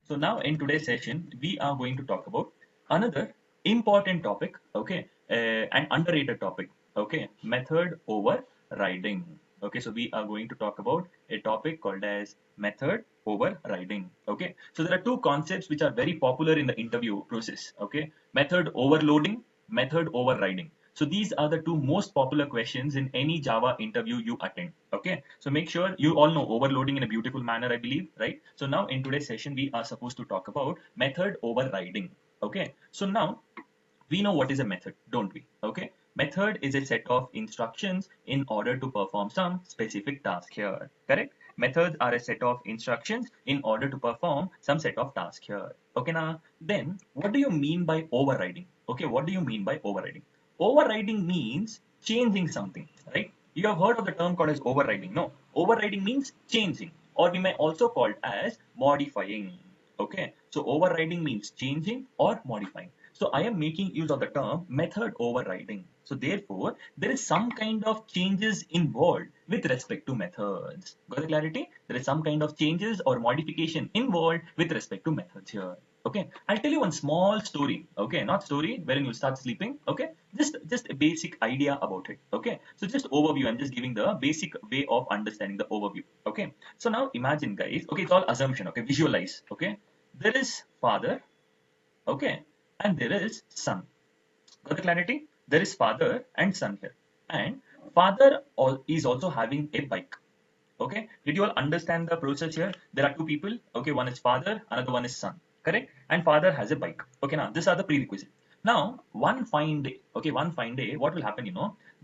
So now in today's session, we are going to talk about another important topic, okay, an underrated topic, okay, method overriding. Okay, so we are going to talk about a topic called as method overriding. Okay, so there are two concepts which are very popular in the interview process. Okay, method overloading, method overriding. So these are the two most popular questions in any Java interview you attend. Okay, so make sure you all know overloading in a beautiful manner, I believe, right? So now in today's session, we are supposed to talk about method overriding. Okay, so now we know what is a method, don't we? Okay, method is a set of instructions in order to perform some specific task here. Correct? Methods are a set of instructions in order to perform some set of task here. Okay, now then what do you mean by overriding? Okay, what do you mean by overriding? Overriding means changing something, right? You have heard of the term called as overriding. No, overriding means changing, or we may also call it as modifying. Okay, so overriding means changing or modifying. So I am making use of the term method overriding. So therefore, there is some kind of changes involved with respect to methods. Got the clarity? There is some kind of changes or modification involved with respect to methods here. Okay, I'll tell you one small story. Okay, not story wherein you start sleeping. Okay, just a basic idea about it. Okay, so just overview. I'm just giving the basic way of understanding the overview. Okay, so now imagine, guys. Okay, it's all assumption. Okay, visualize. Okay, there is father, okay, and there is son. Got the clarity? There is father and son here, and father is also having a bike. Okay, did you all understand the process here? There are two people. Okay, one is father, another one is son. Correct? And father has a bike. Okay, now these are the prerequisites. Now, one fine day, okay, one fine day, what will happen?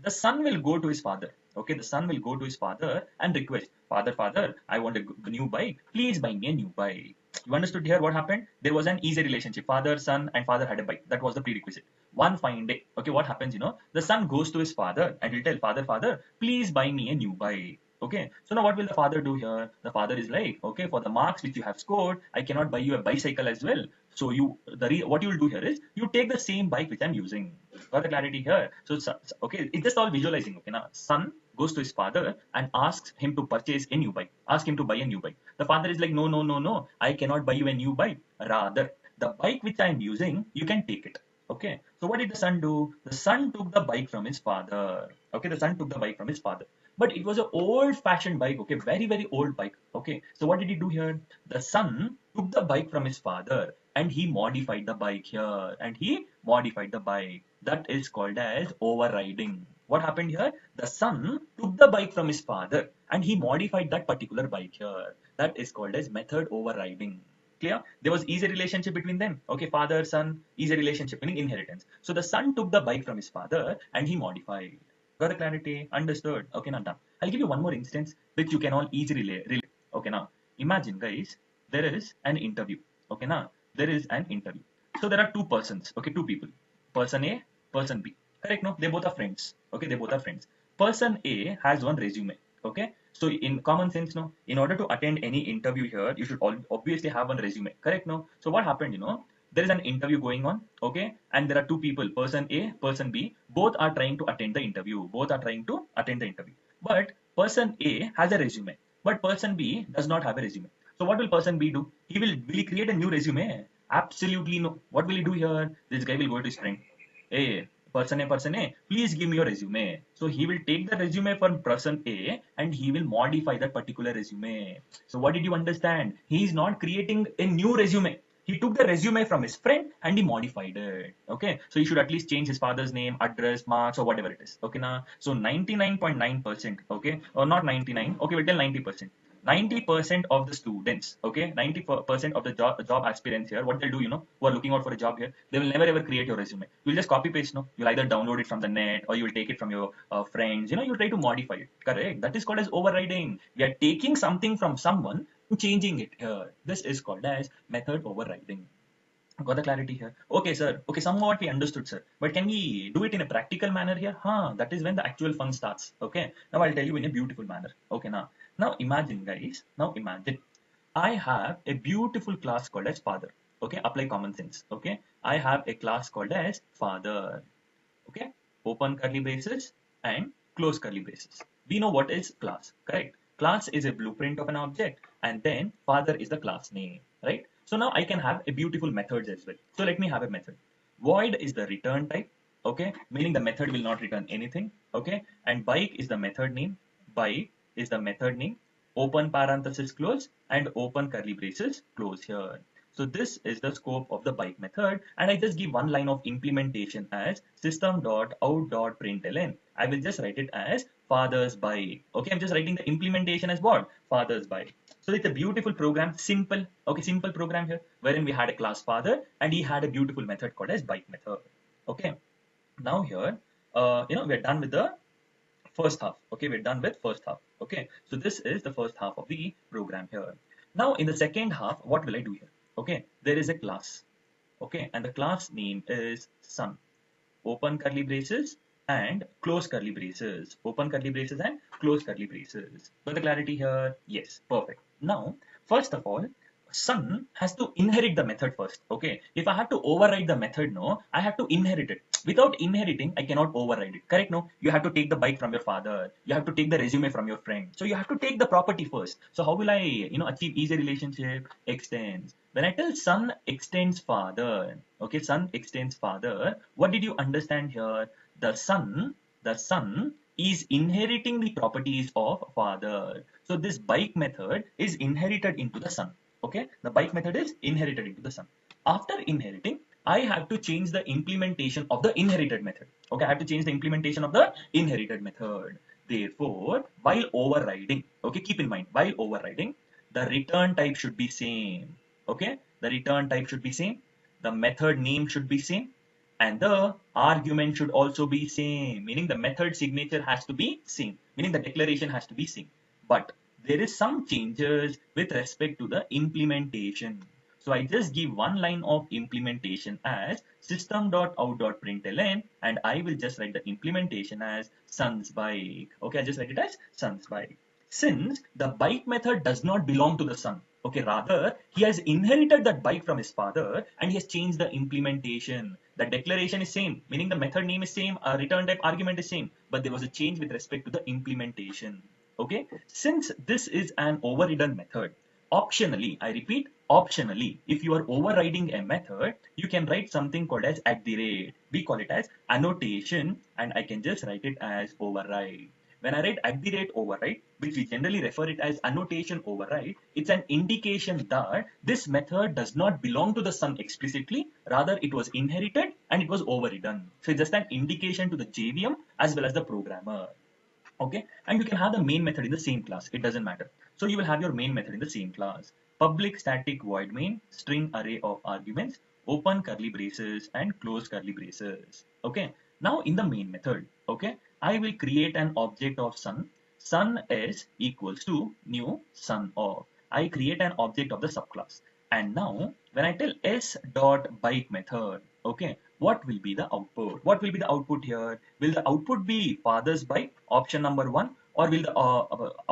The son will go to his father. Okay, the son will go to his father and request, Father, I want a new bike. Please buy me a new bike. You understood here what happened? There was an easy relationship. Father, son, and father had a bike. That was the prerequisite. One fine day, okay, what happens? The son goes to his father and will tell, Father, please buy me a new bike. Okay, so now what will the father do here? The father is like, okay, for the marks which you have scored, I cannot buy you a bicycle as well. So what you will do here is you take the same bike which I'm using. Got the clarity here? So okay, it's just all visualizing. Okay, now son goes to his father and asks him to purchase a new bike. Ask him to buy a new bike. The father is like, no, I cannot buy you a new bike. Rather, the bike which I'm using, you can take it. Okay, so what did the son do? The son took the bike from his father. Okay, the son took the bike from his father, but it was an old fashioned bike. Okay, very old bike. Okay, so what did he do here? The son took the bike from his father and he modified the bike here, and he modified the bike. That is called as overriding. What happened here? The son took the bike from his father and he modified that particular bike here. That is called as method overriding. Clear? There was easy relationship between them. Okay, father son, easy relationship, meaning inheritance. So the son took the bike from his father and he modified. Got the clarity? Understood? Okay, now done. I'll give you one more instance which you can all easily relate. Okay, now imagine, guys, there is an interview. Okay, now there is an interview. So there are two persons. Okay, two people. Person A, person B. Correct? No, they both are friends. Okay, they both are friends. Person A has one resume. Okay, so in common sense, no, in order to attend any interview here, you should obviously have one resume. Correct? No. So what happened? There is an interview going on. Okay, and there are two people, person A, person B. Both are trying to attend the interview. Both are trying to attend the interview. But person A has a resume, but person B does not have a resume. So what will person B do? Will he create a new resume? Absolutely no. What will he do here? This guy will go to his friend. Hey, person A, please give me your resume. So he will take the resume from person A and he will modify that particular resume. So what did you understand? He is not creating a new resume. He took the resume from his friend and he modified it. Okay, so he should at least change his father's name, address, marks, or whatever it is. Okay, now so 99.9%. Okay, or not 99. Okay, we'll tell 90%. 90% of the students, okay, 90% of the job aspirants here, what they'll do, who are looking out for a job here, they will never ever create your resume. You'll just copy paste, no? You'll either download it from the net or you will take it from your friends. You'll try to modify it. Correct? That is called as overriding. We are taking something from someone and changing it here. This is called as method overriding. Got the clarity here? Okay, sir. Okay, somewhat we understood, sir. But can we do it in a practical manner here? That is when the actual fun starts. Okay. Now I'll tell you in a beautiful manner. Okay, now imagine, guys. Now imagine. I have a beautiful class called as father. Okay, apply common sense. Okay. I have a class called as father. Okay. Open curly braces and close curly braces. We know what is class, correct? Class is a blueprint of an object, and then father is the class name, right? So now I can have a beautiful methods as well. So let me have a method. Void is the return type, okay, meaning the method will not return anything, okay, and bike is the method name. Bike is the method name, open parenthesis close, and open curly braces close here. So this is the scope of the bike method, and I just give one line of implementation as system.out.println. I will just write it as father's bike. Okay, I'm just writing the implementation as what? Father's bike. So it's a beautiful program, simple. Okay, simple program here, wherein we had a class father and he had a beautiful method called as bike method. Okay, now here, we're done with the first half. Okay, we're done with first half. Okay, so this is the first half of the program here. Now in the second half, what will I do here? Okay, there is a class. Okay, and the class name is son. Open curly braces and close curly braces. Open curly braces and close curly braces. Got the clarity here? Yes, perfect. Now, first of all, son has to inherit the method first. Okay, if I have to override the method, no, I have to inherit it. Without inheriting, I cannot override it. Correct? No, you have to take the bike from your father. You have to take the resume from your friend. So you have to take the property first. So how will I, achieve easy relationship? Extends. When I tell son extends father, okay, son extends father, what did you understand here? The son is inheriting the properties of father. So this bike method is inherited into the son. Okay, the bike method is inherited into the son. After inheriting, I have to change the implementation of the inherited method. Okay, I have to change the implementation of the inherited method. Therefore, while overriding, okay, keep in mind, while overriding, the return type should be same. Okay, the return type should be same. The method name should be same. And the argument should also be same, meaning the method signature has to be same, meaning the declaration has to be same. But there is some changes with respect to the implementation. So I just give one line of implementation as system.out.println, and I will just write the implementation as son's bike. Okay, I just write it as son's bike. Since the bike method does not belong to the son, okay, rather he has inherited that bike from his father and he has changed the implementation. The declaration is same, meaning the method name is same, return type argument is same, but there was a change with respect to the implementation. Okay, since this is an overridden method, optionally, I repeat, optionally, if you are overriding a method, you can write something called as @ we call it as annotation, and I can just write it as override. When I write @ override, which we generally refer it as annotation override, it's an indication that this method does not belong to the son explicitly, rather it was inherited and it was overridden. So it's just an indication to the JVM as well as the programmer. Okay, and you can have the main method in the same class, it doesn't matter. So you will have your main method in the same class. Public static void main, string array of arguments, open curly braces and close curly braces. Okay, now in the main method, okay, I will create an object of son. Son is equals to new son of. I create an object of the subclass. And now when I tell s dot bike method, okay, what will be the output? What will be the output here? Will the output be father's bike, option number 1, or will the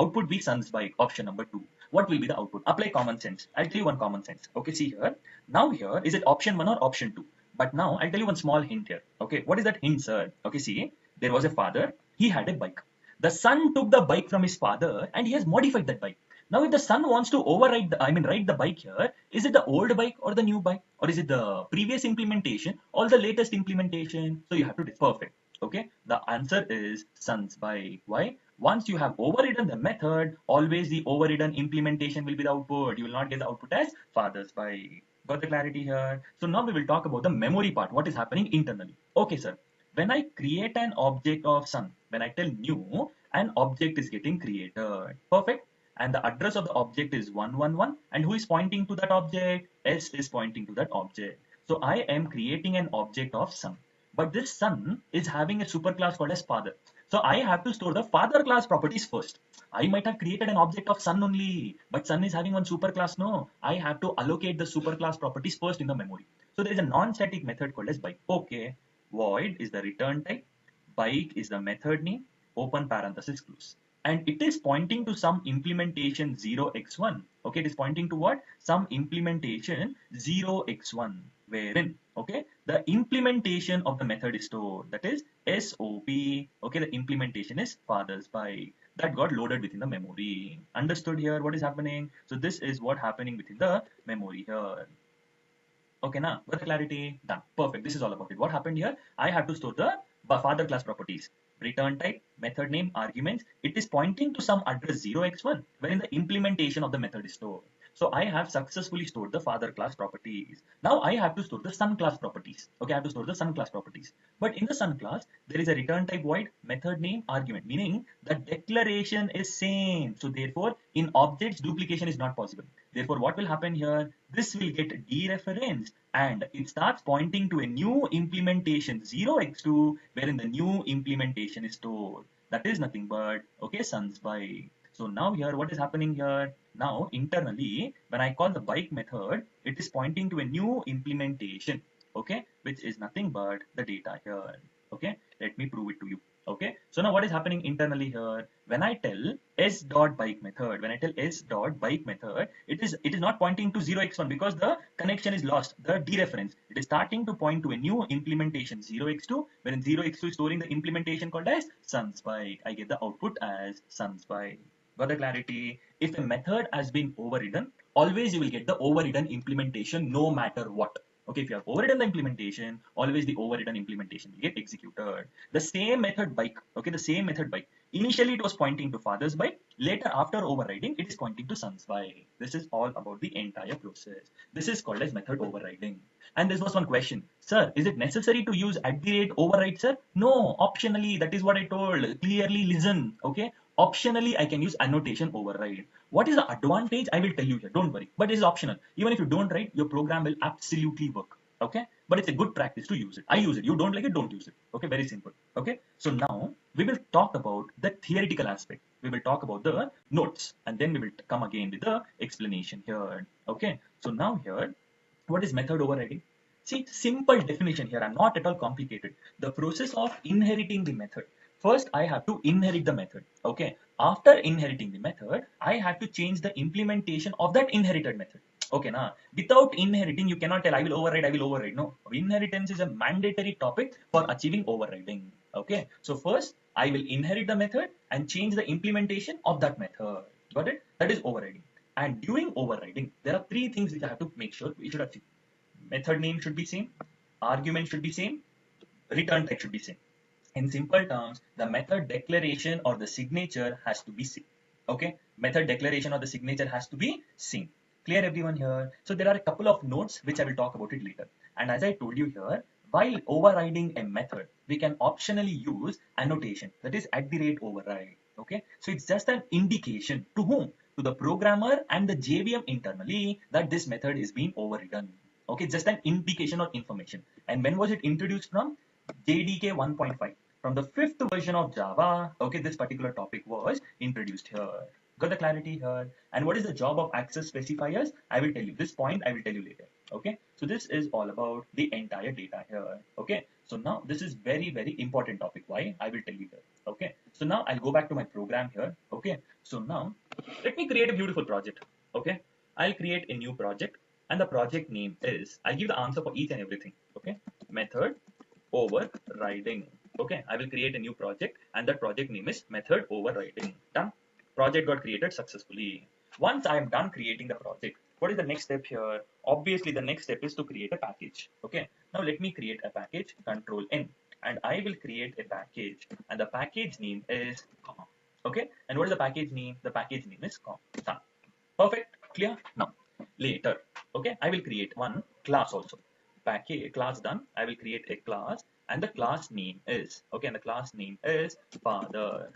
output be son's bike, option number 2? What will be the output? Apply common sense. I'll tell you one common sense. Okay, see here. Now here, is it option 1 or option 2? But now I'll tell you one small hint here. Okay, what is that hint, sir? Okay, see, there was a father, he had a bike. The son took the bike from his father and he has modified that bike. Now, if the son wants to override, ride the bike here, is it the old bike or the new bike? Or is it the previous implementation or the latest implementation? So you have to be perfect. Okay, the answer is son's bike. Why? Once you have overridden the method, always the overridden implementation will be the output. You will not get the output as father's bike. Got the clarity here? So now we will talk about the memory part, what is happening internally. Okay, sir. When I create an object of son, when I tell new, an object is getting created. Perfect. And the address of the object is 111, and who is pointing to that object? S is pointing to that object. So I am creating an object of son, but this son is having a superclass called as father. So I have to store the father class properties first. I might have created an object of son only, but son is having one superclass. No, I have to allocate the superclass properties first in the memory. So there is a non-static method called as bike. Okay, void is the return type, bike is the method name, open parenthesis close, and it is pointing to some implementation 0x1. Okay, it is pointing to what? Some implementation 0x1, wherein, okay, the implementation of the method is stored, that is SOP. Okay, the implementation is father's bike. that got loaded within the memory. Understood here what is happening? So this is what happening within the memory here. Okay, now got the clarity? Done. Perfect. This is all about it. What happened here? I have to store the father class properties. Return type, method name, arguments. It is pointing to some address 0x1 wherein the implementation of the method is stored. So I have successfully stored the father class properties. Now I have to store the son class properties. Okay, I have to store the son class properties. But in the son class, there is a return type void, method name, argument, meaning the declaration is same. So therefore, in objects, duplication is not possible. Therefore, what will happen here? This will get dereferenced and it starts pointing to a new implementation 0x2 wherein the new implementation is stored. That is nothing but, okay, son's bike. So now here, what is happening here? Now internally, when I call the bike method, it is pointing to a new implementation, okay, which is nothing but the data here. Okay, let me prove it to you. Okay, so now what is happening internally here? When I tell s.bike method, when I tell s.bike method, it is not pointing to 0x1 because the connection is lost, the dereference. It is starting to point to a new implementation 0x2, wherein 0x2 is storing the implementation called as son's bike. I get the output as son's bike. Got the clarity? If a method has been overridden, always you will get the overridden implementation no matter what. Okay, if you have overridden the implementation, always the overridden implementation will get executed. The same method bike, okay, the same method bike. Initially it was pointing to father's bike. Later, after overriding, it is pointing to son's bike. This is all about the entire process. This is called as method overriding. And this was one question. Sir, is it necessary to use @override, sir? No, optionally. That is what I told. Clearly listen. Okay. Optionally, I can use annotation override. What is the advantage? I will tell you here. Don't worry. But it is optional. Even if you don't write, your program will absolutely work. Okay. But it's a good practice to use it. I use it. You don't like it, don't use it. Okay. Very simple. Okay. So now we will talk about the theoretical aspect. We will talk about the notes and then we will come again with the explanation here. Okay. So now here, what is method overriding? See, simple definition here. I'm not at all complicated. The process of inheriting the method. First, I have to inherit the method. Okay. After inheriting the method, I have to change the implementation of that inherited method. Okay, now without inheriting, you cannot tell I will override, I will override. No, inheritance is a mandatory topic for achieving overriding. Okay, so first I will inherit the method and change the implementation of that method. Got it? That is overriding. And during overriding, there are three things which I have to make sure we should achieve. Method name should be same, argument should be same, return type should be same. In simple terms, the method declaration or the signature has to be same. Okay, method declaration or the signature has to be same. Clear everyone here? So there are a couple of notes which I will talk about it later. And as I told you here, while overriding a method, we can optionally use annotation, that is @override. Okay, so it's just an indication to whom? To the programmer and the JVM internally that this method is being overridden. Okay, just an indication or information. And when was it introduced from? JDK 1.5. From the 5th version of Java, okay, this particular topic was introduced here. Got the clarity here? And what is the job of access specifiers? I will tell you. This point I will tell you later. Okay, so this is all about the entire data here. Okay, so now this is very, very important topic. Why? I will tell you here. Okay, so now I'll go back to my program here. Okay, so now let me create a beautiful project. Okay, I'll create a new project and the project name is, I'll give the answer for each and everything. Okay, method overriding. Okay, I will create a new project and that project name is method overriding. Done. Project got created successfully. Once I am done creating the project, what is the next step here? Obviously, the next step is to create a package. Okay, now let me create a package, Control N, and I will create a package and the package name is com. Okay, and what is the package name? The package name is com. Done. Perfect. Clear? Now, later, okay, I will create one class also. Package class done. I will create a class and the class name is, okay, and the class name is father.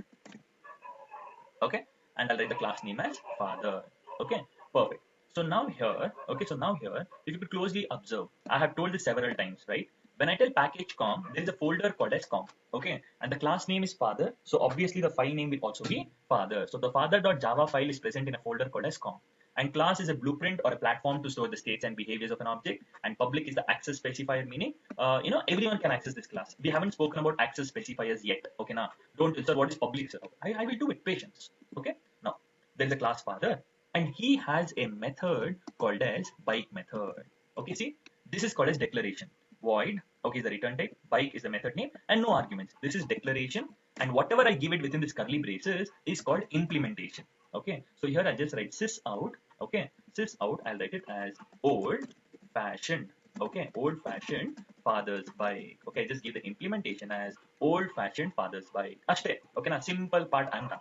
Okay, and I'll write the class name as father. Okay, perfect. So now here, okay, so now here, if you could closely observe, I have told this several times, right? When I tell package com, there is a folder called as com. Okay, and the class name is father. So obviously the file name will also be father. So the father.java file is present in a folder called as com. And class is a blueprint or a platform to store the states and behaviors of an object. And public is the access specifier, meaning, everyone can access this class. We haven't spoken about access specifiers yet. Okay, now don't, sir, what is public, sir? I will do it, patience. Okay, now there's a class father and he has a method called as bike method. Okay, see, this is called as declaration. Void, okay, is the return type, bike is the method name, and no arguments. This is declaration, and whatever I give it within this curly braces is called implementation. Okay, so here I just write sys out. Okay, sys out, I'll write it as old fashioned. Okay, old fashioned father's bike. Okay, just give the implementation as old fashioned father's bike. Ashte. Okay, now simple part I'm done.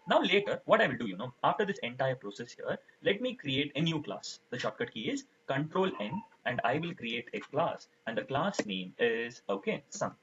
Now later, what I will do, after this entire process here, let me create a new class. The shortcut key is Control N, and I will create a class, and the class name is, okay, son.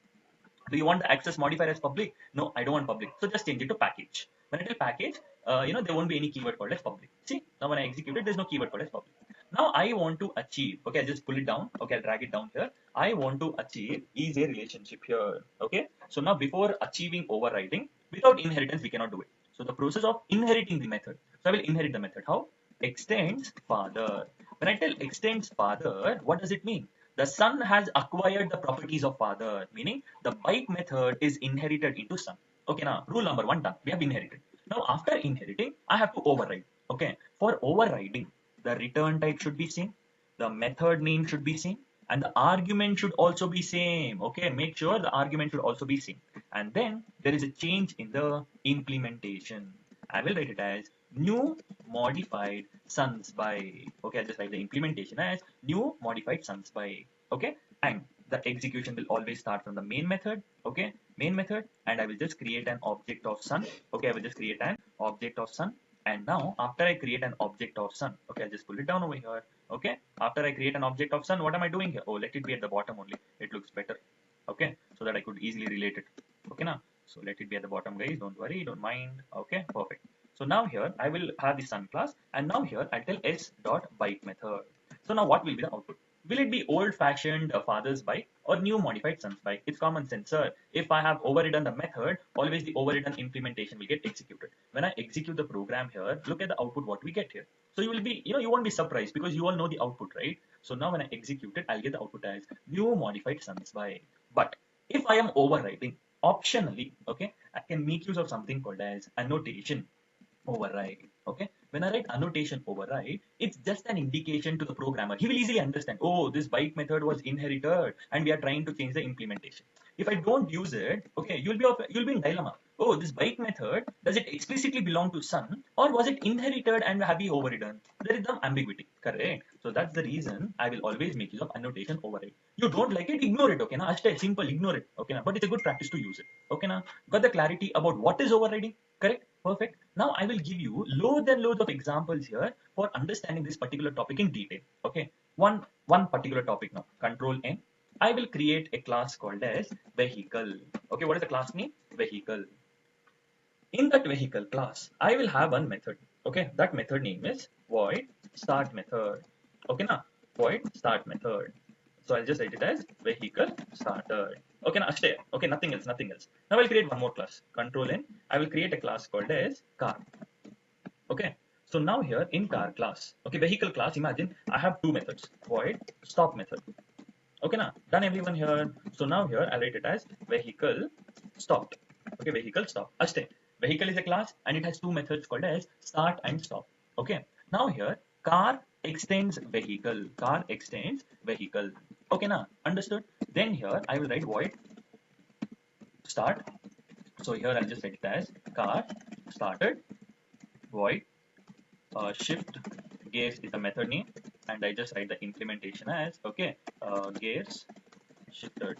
Do you want the access modifier as public? No, I don't want public. So just change it to package. When I tell package, there won't be any keyword called as public. See, now when I execute it, there's no keyword called as public. Now I want to achieve, okay, I'll just pull it down. Okay, I'll drag it down here. I want to achieve is a relationship here. Okay, so now before achieving overriding, without inheritance, we cannot do it. So the process of inheriting the method. So I will inherit the method. How? Extends father. When I tell extends father, what does it mean? The son has acquired the properties of father, meaning the bike method is inherited into son. Okay, now rule number one done. We have inherited. Now after inheriting, I have to override. Okay, for overriding, the return type should be same, the method name should be same, and the argument should also be same. Okay, make sure the argument should also be same. And then there is a change in the implementation. I will write it as new modified sons by. Okay, I just write the implementation as new modified sons by. Okay, and the execution will always start from the main method. Okay, main method, and I will just create an object of son. Okay, I will just create an object of son. And now after I create an object of son, okay, I'll just pull it down over here. Okay, after I create an object of son, what am I doing here? Oh, let it be at the bottom only. It looks better. Okay, so that I could easily relate it. Okay, now, so let it be at the bottom, guys. Don't worry, don't mind. Okay, perfect. So now here I will have the son class, and now here I'll tell s dot bike method. So now what will be the output? Will it be old-fashioned father's bike or new modified son's bike? It's common sense, sir. If I have overridden the method, always the overridden implementation will get executed. When I execute the program here, look at the output what we get here. So you will be, you won't be surprised because you all know the output, right? So now when I execute it, I'll get the output as new modified son's bike. But if I am overriding, optionally, okay, I can make use of something called as annotation override. Okay, when I write annotation override, it's just an indication to the programmer. He will easily understand, oh, this bike method was inherited and we are trying to change the implementation. If I don't use it, okay, you'll be in dilemma. Oh, this bike method, does it explicitly belong to son or was it inherited and have we overridden? There is some ambiguity, correct? So that's the reason I will always make use of annotation override. You don't like it, ignore it, okay? Now, simple, ignore it, okay? Now, but it's a good practice to use it, okay? Now, got the clarity about what is overriding, correct? Perfect. Now I will give you loads and loads of examples here for understanding this particular topic in detail. Okay, one particular topic now. Control N. I will create a class called as vehicle. Okay, what is the class name? Vehicle. In that vehicle class, I will have one method. Okay, that method name is void start method. Okay, now void start method. So I'll just write it as vehicle starter. Okay, now stay. Okay, nothing else, nothing else. Now I'll create one more class. Control N. I will create a class called as car. Okay. So now here in car class, okay, vehicle class, imagine I have two methods. Void stop method. Okay, now done everyone here. So now here I'll write it as vehicle stopped. Okay, vehicle stop. Stay. Vehicle is a class and it has two methods called as start and stop. Okay. Now here car extends vehicle. Car extends vehicle. Okay, now understood. Then here I will write void start. So here I'll just write it as car started void shift gears is the method name, and I just write the implementation as okay gears shifted.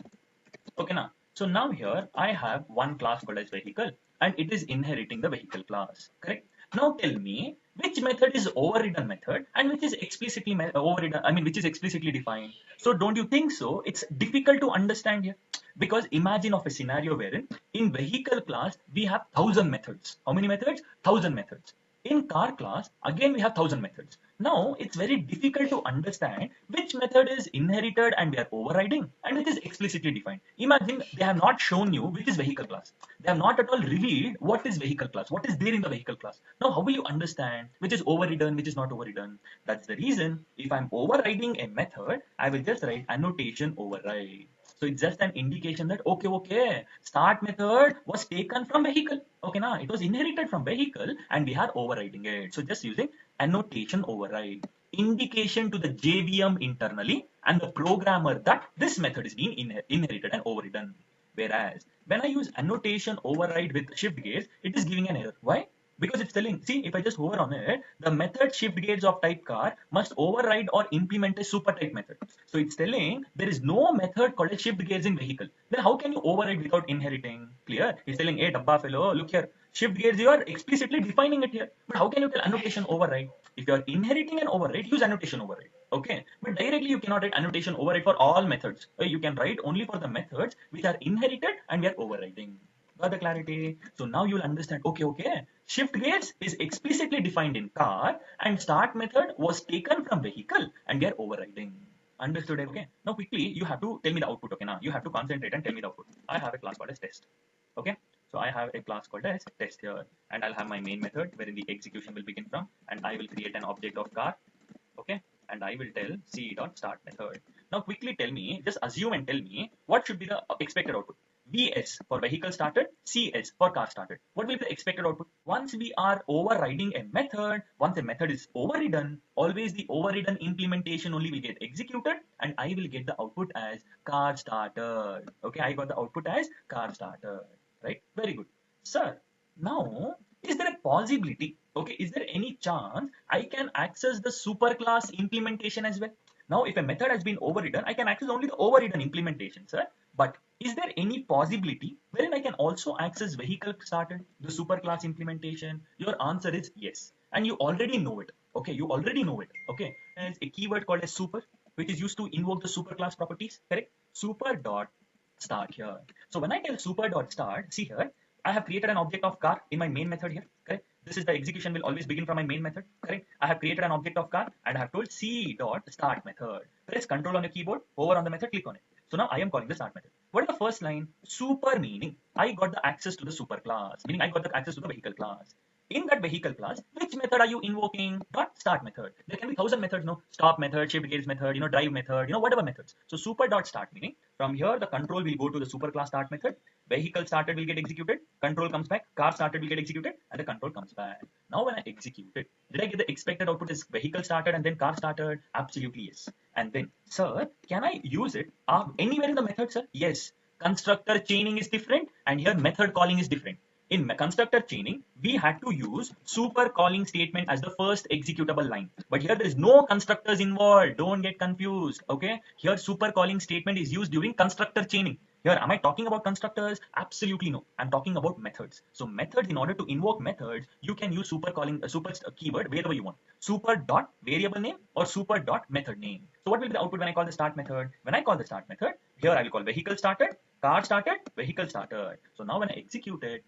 Okay, now so now here I have one class called as vehicle and it is inheriting the vehicle class, correct? Now tell me which method is overridden method and which is explicitly overridden, I mean which is explicitly defined. So don't you think so? It's difficult to understand here because imagine of a scenario wherein in vehicle class we have 1,000 methods. How many methods? 1,000 methods. In car class, again we have 1,000 methods. Now it's very difficult to understand which method is inherited and we are overriding and which is explicitly defined. Imagine they have not shown you which is vehicle class. They have not at all revealed what is vehicle class, what is there in the vehicle class. Now how will you understand which is overridden, which is not overridden? That's the reason if I'm overriding a method, I will just write annotation override. So it's just an indication that okay, start method was taken from vehicle. Okay, now it was inherited from vehicle and we are overriding it. So just using annotation override, indication to the JVM internally and the programmer that this method is being inherited and overridden. Whereas when I use annotation override with shift gates, it is giving an error. Why? Because it's telling, see, if I just hover on it, the method shift gates of type car must override or implement a super type method. So it's telling there is no method called a shift gates in vehicle. Then how can you override without inheriting? Clear? It's telling, hey, dabba fellow, look here. Shift gates, you are explicitly defining it here. But how can you tell annotation override? If you are inheriting an override, use annotation override. Okay. But directly you cannot write annotation override for all methods. You can write only for the methods which are inherited and we are overriding. Got the clarity? So now you'll understand, okay. Shift gates is explicitly defined in car and start method was taken from vehicle and we are overriding. Understood? Okay. Now quickly you have to tell me the output. Okay. Now you have to concentrate and tell me the output. I have a class called as test. Okay. So I have a class called as test here and I'll have my main method wherein the execution will begin from and I will create an object of car. Okay. And I will tell c.start method. Now quickly tell me, just assume and tell me what should be the expected output. VS for vehicle started, CS for car started. What will be the expected output? Once we are overriding a method, once a method is overridden, always the overridden implementation only will get executed and I will get the output as car started. Okay, I got the output as car started, right? Very good. Sir, now is there a possibility, okay, is there any chance I can access the superclass implementation as well? Now, if a method has been overridden, I can access only the overridden implementation, sir. But is there any possibility wherein I can also access vehicle started, the superclass implementation? Your answer is yes. And you already know it. Okay, you already know it. Okay, there's a keyword called as super, which is used to invoke the superclass properties, correct? Super dot start here. So when I tell super dot start, see here, I have created an object of car in my main method here, correct? This is the execution will always begin from my main method, correct? I have created an object of car and I have told c dot start method. Press control on your keyboard, hover on the method, click on it. So now I am calling the start method. What is the first line? Super meaning I got the access to the super class, meaning I got the access to the vehicle class. In that vehicle class, which method are you invoking? Dot start method. There can be 1,000 methods, no? Stop method, shift gates method, drive method, whatever methods. So super dot start meaning from here the control will go to the super class start method. Vehicle started will get executed. Control comes back. Car started will get executed, and the control comes back. Now when I execute it, did I get the expected output is vehicle started and then car started? Absolutely yes. And then, sir, can I use it anywhere in the method, sir? Yes. Constructor chaining is different, and here method calling is different. In constructor chaining, we had to use super calling statement as the first executable line. But here there is no constructors involved. Don't get confused. Okay. Here super calling statement is used during constructor chaining. Here, am I talking about constructors? Absolutely no. I'm talking about methods. So methods, in order to invoke methods, you can use super calling, super keyword wherever you want. Super dot variable name or super dot method name. So what will be the output when I call the start method? When I call the start method, here I will call vehicle started, car started, vehicle started. So now when I execute it,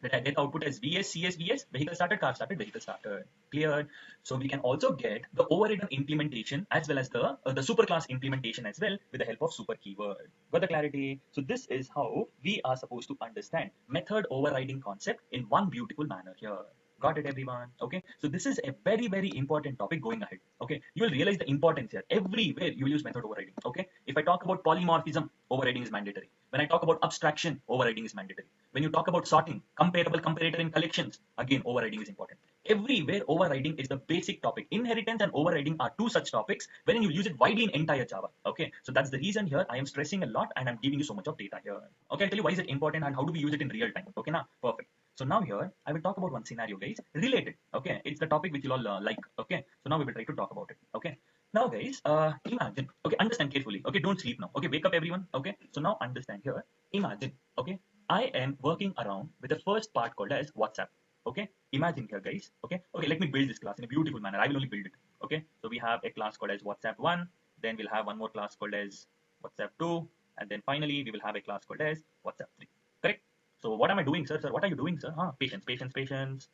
that I get output as VS, CS, VS, vehicle started, car started, vehicle started. Clear? So we can also get the overridden implementation as well as the superclass implementation as well with the help of super keyword. Got the clarity? So this is how we are supposed to understand method overriding concept in one beautiful manner here. Got it, everyone? Okay. So this is a very, very important topic going ahead. Okay. You will realize the importance here. Everywhere you will use method overriding. Okay. If I talk about polymorphism, overriding is mandatory. When I talk about abstraction, overriding is mandatory. When you talk about sorting, comparable comparator in collections, again, overriding is important. Everywhere overriding is the basic topic. Inheritance and overriding are two such topics wherein you use it widely in entire Java. Okay. So that's the reason here I am stressing a lot and I'm giving you so much of data here. Okay. I'll tell you why is it important and how do we use it in real time. Okay. Now, perfect. So now here, I will talk about one scenario, guys, related. Okay. It's the topic which you all like. Okay. So now we will try to talk about it. Okay. Now, guys, imagine, okay, understand carefully. Okay. Don't sleep now. Okay. Wake up, everyone. Okay. So now understand here. Imagine, okay, I am working around with the first part called as WhatsApp. Okay. Imagine here, guys. Okay. Okay. Let me build this class in a beautiful manner. I will only build it. Okay. So we have a class called as WhatsApp 1. Then we'll have one more class called as WhatsApp 2. And then finally, we will have a class called as WhatsApp 3. Correct? So what am I doing, sir? Sir, what are you doing, sir? Patience, patience, patience.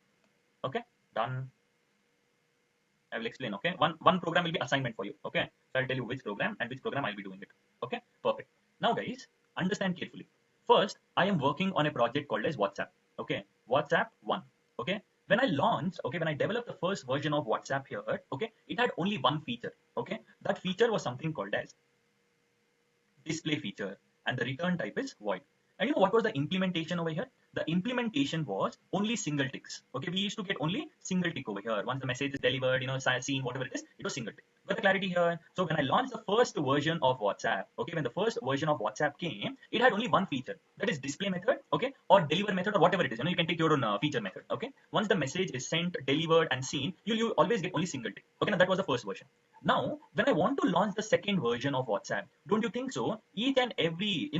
Okay, done. I will explain. Okay, one program will be assignment for you. Okay, so I'll tell you which program and which program I'll be doing it. Okay, perfect. Now, guys, understand carefully. First, I am working on a project called as WhatsApp. Okay, WhatsApp 1. Okay, when I launched, okay, when I developed the first version of WhatsApp here, okay, it had only one feature. Okay, that feature was something called as display feature, and the return type is void. And you know what was the implementation over here? The implementation was only single ticks. Okay, we used to get only single tick over here. Once the message is delivered, seen, whatever it is, it was single tick. Got the clarity here? So when I launched the first version of WhatsApp, okay, when the first version of WhatsApp came, it had only one feature, that is display method, okay, or deliver method, or whatever it is. You can take your own feature method, okay. Once the message is sent, delivered, and seen, you always get only single tick. Okay, now that was the first version. Now, when I want to launch the second version of WhatsApp, don't you think so? Each and every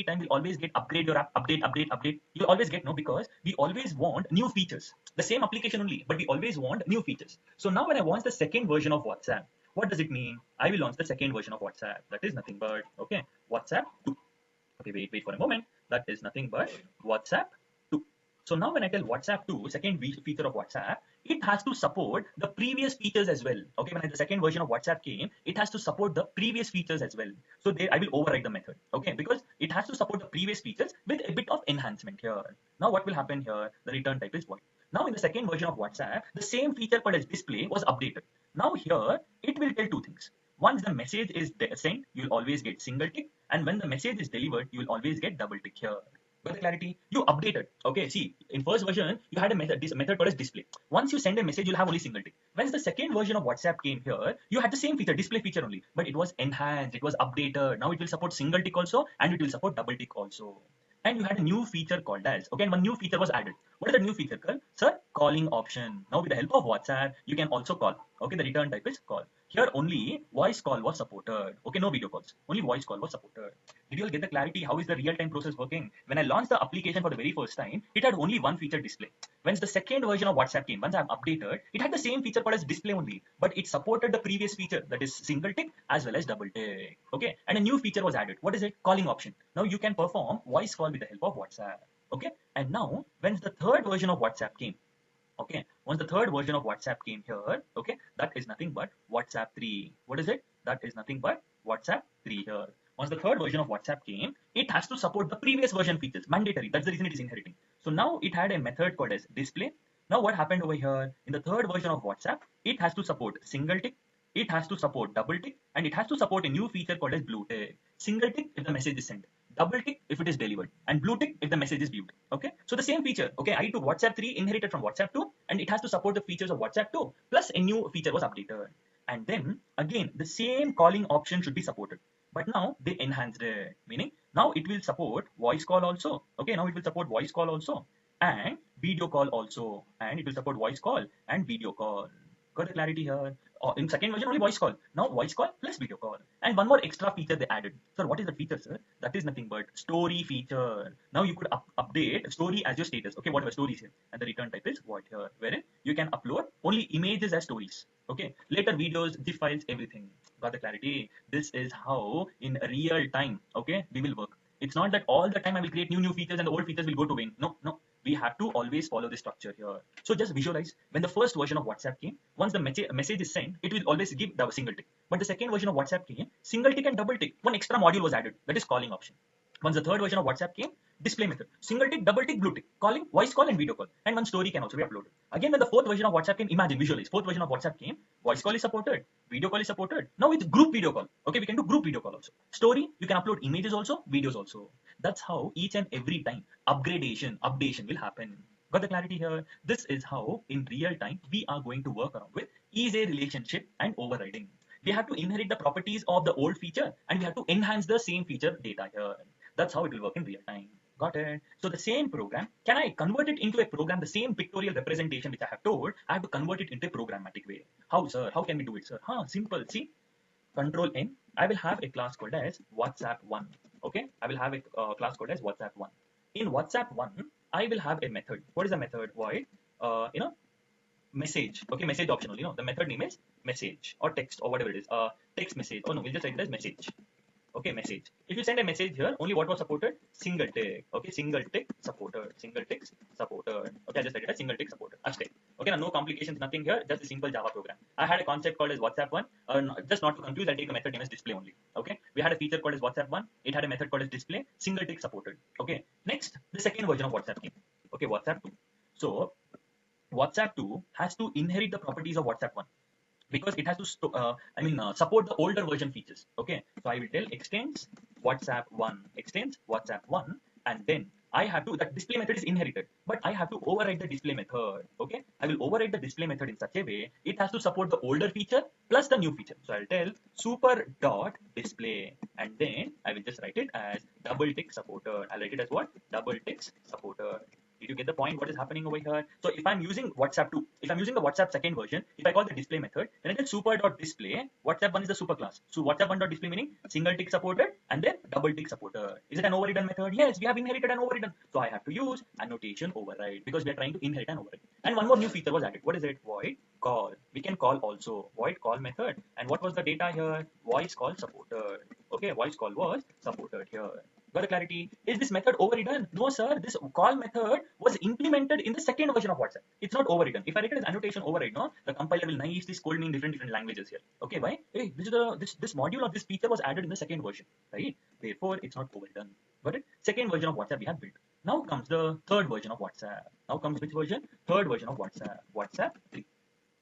time we always get upgrade your app, update. You always get no, because we always want new features. The same application only, but we always want new features. So now when I launch the second version of WhatsApp, what does it mean? I will launch the second version of WhatsApp. That is nothing but, okay, WhatsApp 2. Okay, wait for a moment. That is nothing but WhatsApp 2. So now when I tell WhatsApp 2, second feature of WhatsApp, it has to support the previous features as well. Okay, when the second version of WhatsApp came, it has to support the previous features as well. So there I will override the method. Okay, because it has to support the previous features with a bit of enhancement here. Now what will happen here? The return type is void. Now in the second version of WhatsApp, the same feature called as display was updated. Now here it will tell two things. Once the message is sent, you'll always get single tick, and when the message is delivered, you'll always get double tick here. Got the clarity? You updated. Okay, see, in first version, you had a method, this method called as display. Once you send a message, you'll have only single tick. When the second version of WhatsApp came here, you had the same feature, display feature only, but it was enhanced, it was updated. Now it will support single tick also, and it will support double tick also. And you had a new feature called as, okay, and one new feature was added. What is the new feature called? Sir, calling option. Now with the help of WhatsApp, you can also call. Okay, the return type is call. Here only voice call was supported. Okay, no video calls. Only voice call was supported. Did you all get the clarity? How is the real-time process working? When I launched the application for the very first time, it had only one feature, display. When the second version of WhatsApp came, once I've updated, it had the same feature called as display only, but it supported the previous feature, that is single tick as well as double tick. Okay, and a new feature was added. What is it? Calling option. Now you can perform voice call with the help of WhatsApp. Okay, and now when the third version of WhatsApp came, okay, once the third version of WhatsApp came here, okay, that is nothing but WhatsApp 3. What is it? That is nothing but WhatsApp 3 here. Once the third version of WhatsApp came, it has to support the previous version features, mandatory. That's the reason it is inheriting. So now it had a method called as display. Now what happened over here? In the third version of WhatsApp, it has to support single tick, it has to support double tick, and it has to support a new feature called as blue tick. Single tick if the message is sent, double tick if it is delivered, and blue tick if the message is viewed. Okay, so the same feature. Okay, I took WhatsApp 3, inherited from WhatsApp 2, and it has to support the features of WhatsApp 2, plus a new feature was updated. And then again, the same calling option should be supported, but now they enhanced it, meaning now it will support voice call also. Okay, now it will support voice call also, and video call also, and it will support voice call and video call. Got the clarity here? In second version only voice call. Now voice call plus video call. And one more extra feature they added. Sir, what is the feature, sir? That is nothing but story feature. Now you could update story as your status. Okay, whatever stories here. And the return type is void here, wherein you can upload only images as stories. Okay, later videos, GIF files, everything. Got the clarity? This is how in real time, okay, we will work. It's not that all the time I will create new features and the old features will go to win. No, no. We have to always follow the structure here. So just visualize when the first version of WhatsApp came, once the message is sent, it will always give the single tick. But the second version of WhatsApp came, single tick and double tick. One extra module was added, that is calling option. Once the third version of WhatsApp came, display method, single tick, double tick, blue tick, calling, voice call and video call. And one story can also be uploaded. Again, when the fourth version of WhatsApp came, imagine, visualize, fourth version of WhatsApp came, voice call is supported, video call is supported. Now it's group video call. Okay, we can do group video call also. Story, you can upload images also, videos also. That's how each and every time updation will happen. Got the clarity here? This is how in real time we are going to work around with is-a relationship and overriding. We have to inherit the properties of the old feature and we have to enhance the same feature data here. That's how it will work in real time. Got it? So the same program, can I convert it into a program, the same pictorial representation which I have told, I have to convert it into a programmatic way. How, sir? How can we do it, sir? Simple. See, Control N, I will have a class called as WhatsApp1. Okay, I will have a class called as WhatsApp1. In WhatsApp1, I will have a method. What is the method? Void, message. Okay, message optional. The method name is message or text or whatever it is. Text message. Oh no, we'll just write it as message. Okay, message. If you send a message here, only what was supported? Single tick. Okay, single tick supported. Single ticks supported. Okay, I just write it as single tick supported. Okay, now no complications, nothing here. Just a simple Java program. I had a concept called as WhatsApp1. Just not to confuse, I'll take a method name as display only. Okay, we had a feature called as WhatsApp1. It had a method called as display. Single tick supported. Okay, next, the second version of WhatsApp came. Okay, WhatsApp 2. So WhatsApp 2 has to inherit the properties of WhatsApp 1. Because it has to support the older version features. Okay, so I will tell extends WhatsApp 1, and then I have to, that display method is inherited, but I have to override the display method. Okay, I will override the display method in such a way it has to support the older feature plus the new feature. So I'll tell super dot display, and then I will just write it as double tick supported. I'll write it as what? Double ticks supported. Did you get the point? What is happening over here? So if I'm using WhatsApp 2, if I'm using the WhatsApp second version, if I call the display method, then I tell super.display, WhatsApp 1 is the super class. So WhatsApp 1.display meaning single tick supported and then double tick supported. Is it an overridden method? Yes, we have inherited an overridden. So I have to use annotation override because we are trying to inherit an override. And one more new feature was added. What is it? Void call. We can call also void call method. And what was the data here? Voice call supported. Okay, voice call was supported here. Got the clarity? Is this method overridden? No, sir. This call method was implemented in the second version of WhatsApp. It's not overridden. If I write it as annotation override, no, the compiler will nicely scold me in different languages here. Okay, why? Hey, this module or this feature was added in the second version, right? Therefore, it's not overridden. Got it? Second version of WhatsApp we have built. Now comes the third version of WhatsApp. Now comes which version? Third version of WhatsApp. WhatsApp 3.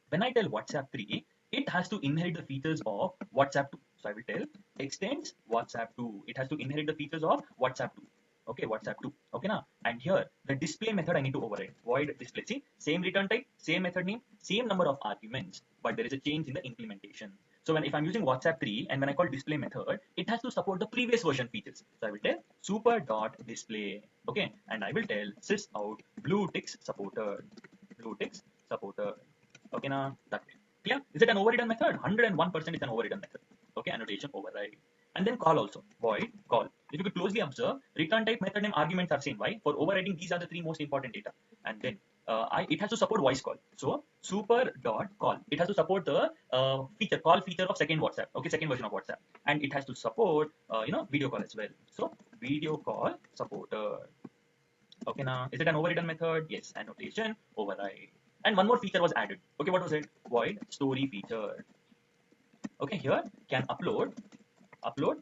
When I tell WhatsApp 3, it has to inherit the features of WhatsApp 2. So I will tell extends WhatsApp 2. It has to inherit the features of WhatsApp 2. Okay, WhatsApp 2. Okay, now, and here the display method I need to override. Void display. See, same return type, same method name, same number of arguments, but there is a change in the implementation. So if I'm using WhatsApp 3 and when I call display method, it has to support the previous version features. So I will tell super.display. Okay, and I will tell sys out blue ticks supported. Blue ticks supported. Okay, now that's it. Clear? Is it an overridden method? 101% is an overridden method. Okay, annotation override. And then call also. Void call. If you could closely observe, return type, method name, arguments are same. Why? For overriding, these are the three most important data. And then it has to support voice call. So super dot call. It has to support the call feature of second WhatsApp. Okay, second version of WhatsApp. And it has to support video call as well. So video call supported. Okay, now is it an overridden method? Yes, annotation override. And one more feature was added. Okay, what was it? Void story feature. Okay, here can upload APLOAD.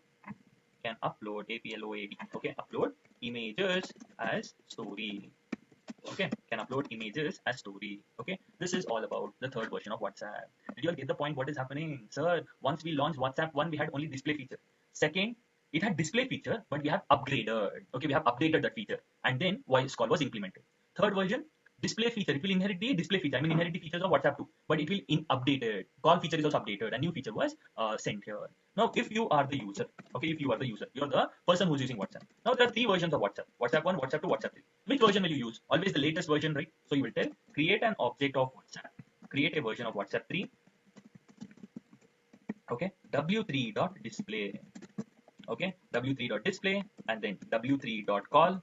Okay, upload images as story. Okay, can upload images as story. Okay, this is all about the third version of WhatsApp. Did you all get the point? What is happening, sir? Once we launched WhatsApp 1, we had only display feature. Second, it had display feature, but we have upgraded. Okay, we have updated that feature, and then voice call was implemented. Third version, display feature. It will inherit the display feature. I mean, inherit the features of WhatsApp 2, but it will updated. Call feature is also updated. A new feature was sent here. Now, if you are the user, okay, if you are the user, you're the person who's using WhatsApp. Now, there are three versions of WhatsApp: WhatsApp 1, WhatsApp 2, WhatsApp 3. Which version will you use? Always the latest version, right? So you will tell create an object of WhatsApp, create a version of WhatsApp 3. Okay, w3.display. Okay, w3.display, and then w3.call.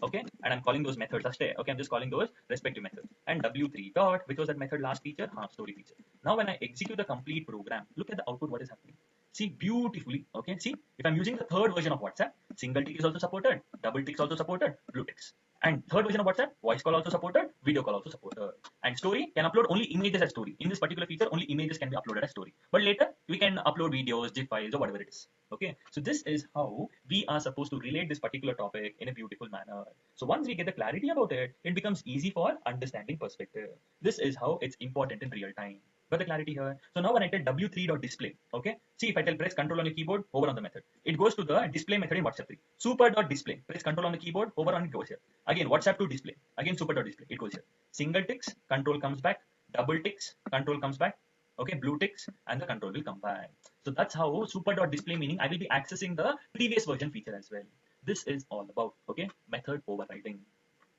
Okay, and I'm calling those methods as okay, I'm just calling those respective methods. And w3 dot, which was that method last feature, story feature. Now when I execute the complete program, look at the output, what is happening. See beautifully. Okay, see, if I'm using the third version of WhatsApp, single tick is also supported, double ticks also supported, blue ticks. And third version of WhatsApp, voice call also supported, video call also supported. And story can upload only images as story. In this particular feature, only images can be uploaded as story. But later, we can upload videos, GIF files, or whatever it is. Okay, so this is how we are supposed to relate this particular topic in a beautiful manner. So once we get the clarity about it, it becomes easy for understanding perspective. This is how it's important in real time. Got the clarity here? So now when I tell w3.display, okay, see if I tell press control on your keyboard, hover on the method. It goes to the display method in WhatsApp 3. Super.display, press control on the keyboard, hover on it, goes here. Again, WhatsApp 2 display, again super.display, it goes here. Single ticks, control comes back, double ticks, control comes back, okay, blue ticks, and the control will come back. So that's how super.display, meaning I will be accessing the previous version feature as well. This is all about, okay, method overriding.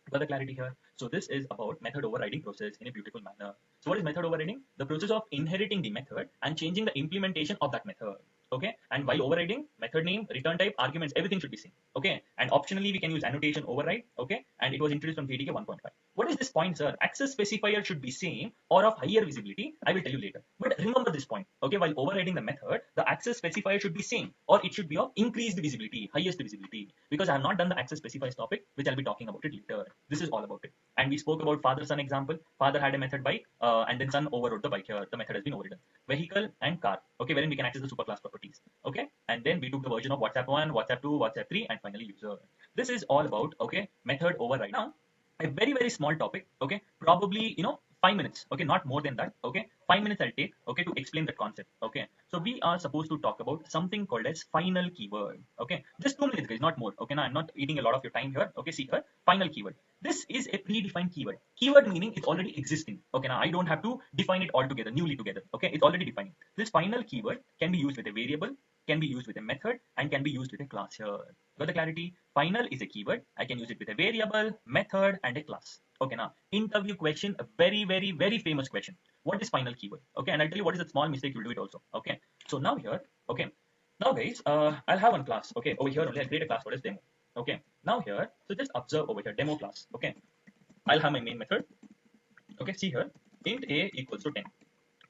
Got the clarity here? So this is about method overriding process in a beautiful manner. So what is method overriding? The process of inheriting the method and changing the implementation of that method. Okay, and while overriding, method name, return type, arguments, everything should be same. Okay, and optionally we can use annotation override. Okay, and it was introduced from JDK 1.5. What is this point, sir? Access specifier should be same or of higher visibility. I will tell you later. But remember this point. Okay, while overriding the method, the access specifier should be same or it should be of increased visibility, highest visibility. Because I have not done the access specifiers topic, which I'll be talking about it later. This is all about it. And we spoke about father-son example. Father had a method bike, and then son overrode the bike here. The method has been overridden. Vehicle and car. Okay, wherein we can access the superclass properties. Okay, and then we took the version of WhatsApp 1, WhatsApp 2, WhatsApp 3, and finally user. This is all about, okay, method override. Now, a very small topic. Okay, probably 5 minutes. Okay, not more than that. Okay, 5 minutes I'll take. Okay, to explain that concept. Okay, So we are supposed to talk about something called as final keyword. Okay, just 2 minutes, guys, not more. Okay, now I'm not eating a lot of your time here. Okay, see here, final keyword. This is a predefined keyword. Keyword meaning it's already existing. Okay, now I don't have to define it all together, newly together. Okay, it's already defined. This final keyword can be used with a variable, can be used with a method, and can be used with a class here. Got the clarity? Final is a keyword. I can use it with a variable, method, and a class. Okay, now interview question, a very, very, very famous question. What is final keyword? Okay, and I'll tell you what is a small mistake you'll do it also. Okay, so now here, okay, now guys, I'll have one class. Okay, over here only I'll create a class for this demo. Okay, now here, so just observe over here, demo class. Okay, I'll have my main method. Okay, see here, int a equals to 10.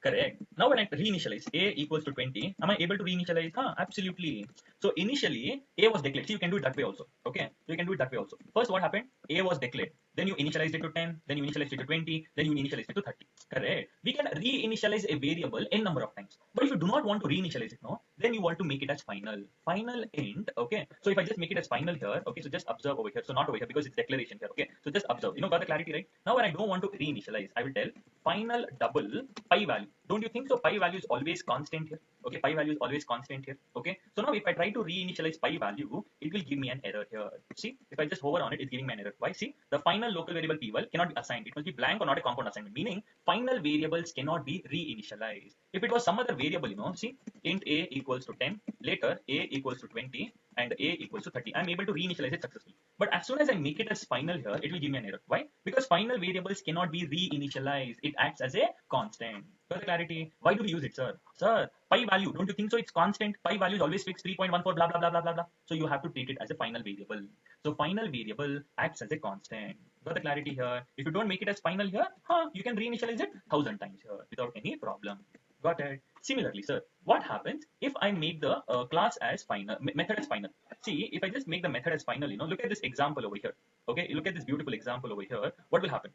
Correct. Now when I reinitialize a equals to 20, am I able to reinitialize? Absolutely. So initially a was declared. See, you can do it that way also. Okay, so you can do it that way also. First, what happened? A was declared. Then you initialized it to 10. Then you initialized it to 20. Then you initialized it to 30. Correct. We can reinitialize a variable n number of times. But if you do not want to reinitialize it, no, then you want to make it as final. Final int. Okay. So if I just make it as final here, okay. So just observe over here. So not over here because it's declaration here. Okay. So just observe. You know, got the clarity, right? Now when I don't want to reinitialize, I will tell final double pi value. Don't you think so? Pi value is always constant here. Okay, pi value is always constant here. Okay, so now if I try to reinitialize pi value, it will give me an error here. See, if I just hover on it, it's giving me an error. Why? See, the final local variable p val cannot be assigned. It must be blank or not a compound assignment, meaning final variables cannot be reinitialized. If it was some other variable, you know, see, int a equals to 10, later a equals to 20, and a equals to 30, I'm able to reinitialize it successfully. But as soon as I make it as final here, it will give me an error. Why? Because final variables cannot be reinitialized. It acts as a constant. For clarity, why do we use it, sir? Sir, pi value, don't you think so? It's constant. Pi value is always fixed, 3.14, blah, blah, blah, blah, blah, blah. So you have to treat it as a final variable. So final variable acts as a constant. Got the clarity here? If you don't make it as final here, you can reinitialize it 1,000 times here without any problem. Got it? Similarly, sir, what happens if I make the class as final, method as final? See, if I just make the method as final, you know, look at this example over here. Okay, look at this beautiful example over here. What will happen?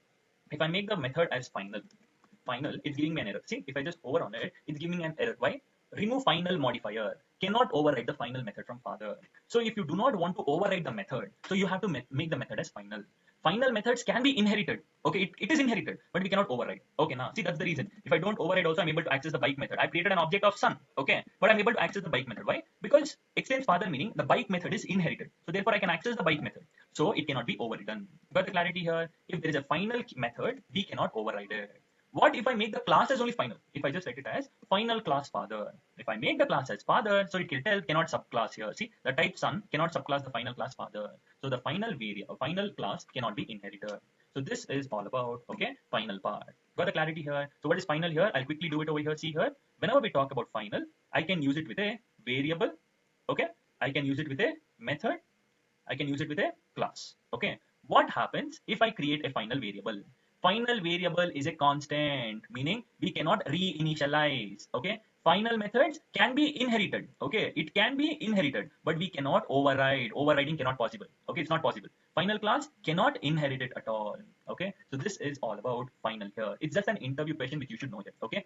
If I make the method as final, it's giving me an error. See, if I just hover on it, it's giving me an error. Why? Remove final modifier. Cannot override the final method from father. So if you do not want to override the method, so you have to make the method as final. Final methods can be inherited. Okay, it is inherited, but we cannot override. Okay, now see, that's the reason. If I don't override also, I'm able to access the bike method. I created an object of son. Okay, but I'm able to access the bike method. Why? Because extends father meaning the bike method is inherited. So therefore I can access the bike method. So it cannot be overridden. Got the clarity here? If there is a final method, we cannot override it. What if I make the class as only final? If I just write it as final class father. If I make the class as father, so it will tell cannot subclass here. See, the type son cannot subclass the final class father. So the final class cannot be inherited. So this is all about, okay, final part. Got the clarity here? So what is final here? I'll quickly do it over here. See here, whenever we talk about final, I can use it with a variable. Okay, I can use it with a method. I can use it with a class. Okay, what happens if I create a final variable? Final variable is a constant, meaning we cannot reinitialize. Okay, final methods can be inherited. Okay, it can be inherited, but we cannot override. Overriding cannot possible. Okay, it's not possible. Final class cannot inherit it at all. Okay, so this is all about final here. It's just an interview question which you should know that. Okay.